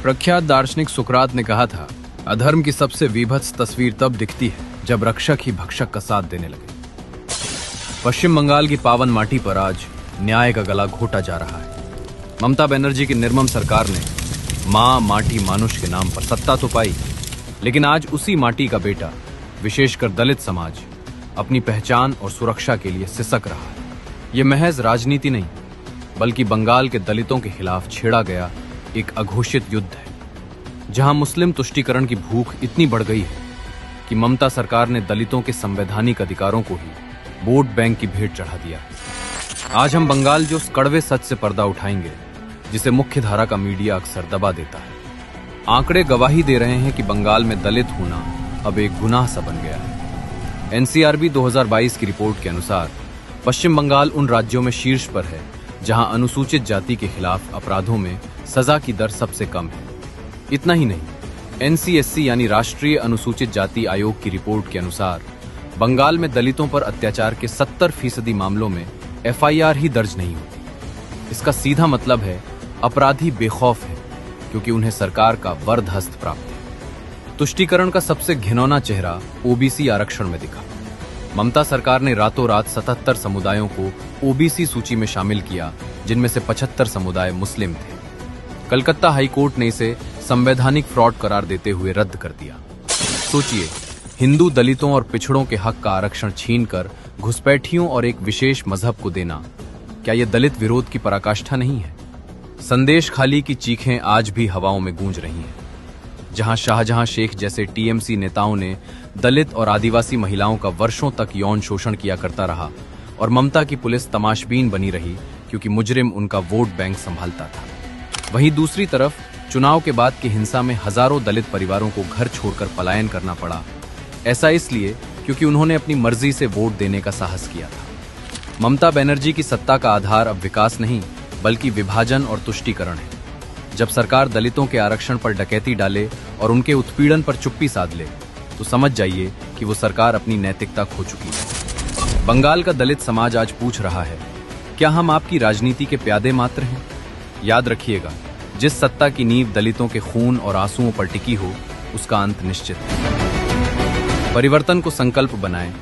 प्रख्यात दार्शनिक सुकरात ने कहा था, अधर्म की सबसे विभत्स तस्वीर तब दिखती है जब रक्षक ही भक्षक का साथ देने लगे। पश्चिम बंगाल की पावन माटी पर आज न्याय का गला घोटा जा रहा है। ममता बनर्जी की निर्मम सरकार ने मां माटी मानुष के नाम पर सत्ता तो पाई, लेकिन आज उसी माटी का बेटा, विशेषकर दलित समाज, अपनी पहचान और सुरक्षा के लिए सिसक रहा है। यह महज राजनीति नहीं, बल्कि बंगाल के दलितों के खिलाफ छेड़ा गया एक अघोषित युद्ध है, जहां मुस्लिम तुष्टीकरण की भूख इतनी बढ़ गई है कि ममता सरकार ने दलितों के संवैधानिक अधिकारों को ही वोट बैंक की भेंट चढ़ा दिया। आज हम बंगाल जो उस कड़वे सच से पर्दा उठाएंगे जिसे मुख्य धारा का मीडिया अक्सर दबा देता है। आंकड़े गवाही दे रहे हैं कि बंगाल में दलित होना अब एक गुनाह सा बन गया है। एनसीआरबी 2022 की रिपोर्ट के अनुसार पश्चिम बंगाल उन राज्यों में शीर्ष पर है जहां अनुसूचित जाति के खिलाफ अपराधों में सजा की दर सबसे कम है। इतना ही नहीं, एनसीएससी यानी राष्ट्रीय अनुसूचित जाति आयोग की रिपोर्ट के अनुसार बंगाल में दलितों पर अत्याचार के 70% मामलों में एफआईआर ही दर्ज नहीं होती। इसका सीधा मतलब है अपराधी बेखौफ है, क्योंकि उन्हें सरकार का वरद हस्त प्राप्त है। तुष्टीकरण का सबसे घिनौना चेहरा ओबीसी आरक्षण में दिखा। ममता सरकार ने रातों रात 77 समुदायों को ओबीसी सूची में शामिल किया, जिनमें से 75 समुदाय मुस्लिम थे। कलकत्ता हाईकोर्ट ने इसे संवैधानिक फ्रॉड करार देते हुए रद्द कर दिया। सोचिए, हिंदू दलितों और पिछड़ों के हक का आरक्षण छीनकर घुसपैठियों और एक विशेष मजहब को देना, क्या यह दलित विरोध की पराकाष्ठा नहीं है? संदेश खाली की चीखें आज भी हवाओं में गूंज रही हैं। जहां शाहजहां शेख जैसे टीएमसी नेताओं ने दलित और आदिवासी महिलाओं का वर्षों तक यौन शोषण किया करता रहा और ममता की पुलिस तमाशबीन बनी रही क्योंकि मुजरिम उनका वोट बैंक संभालता था, वहीं दूसरी तरफ चुनाव के बाद की हिंसा में हजारों दलित परिवारों को घर छोड़कर पलायन करना पड़ा। ऐसा इसलिए क्योंकि उन्होंने अपनी मर्जी से वोट देने का साहस किया था। ममता बनर्जी की सत्ता का आधार अब विकास नहीं, बल्कि विभाजन और तुष्टीकरण है। जब सरकार दलितों के आरक्षण पर डकैती डाले और उनके उत्पीड़न पर चुप्पी साध ले, तो समझ जाइए कि वो सरकार अपनी नैतिकता खो चुकी है। बंगाल का दलित समाज आज पूछ रहा है, क्या हम आपकी राजनीति के प्यादे मात्र हैं? याद रखिएगा, जिस सत्ता की नींव दलितों के खून और आंसुओं पर टिकी हो, उसका अंत निश्चित है। परिवर्तन को संकल्प बनाएं,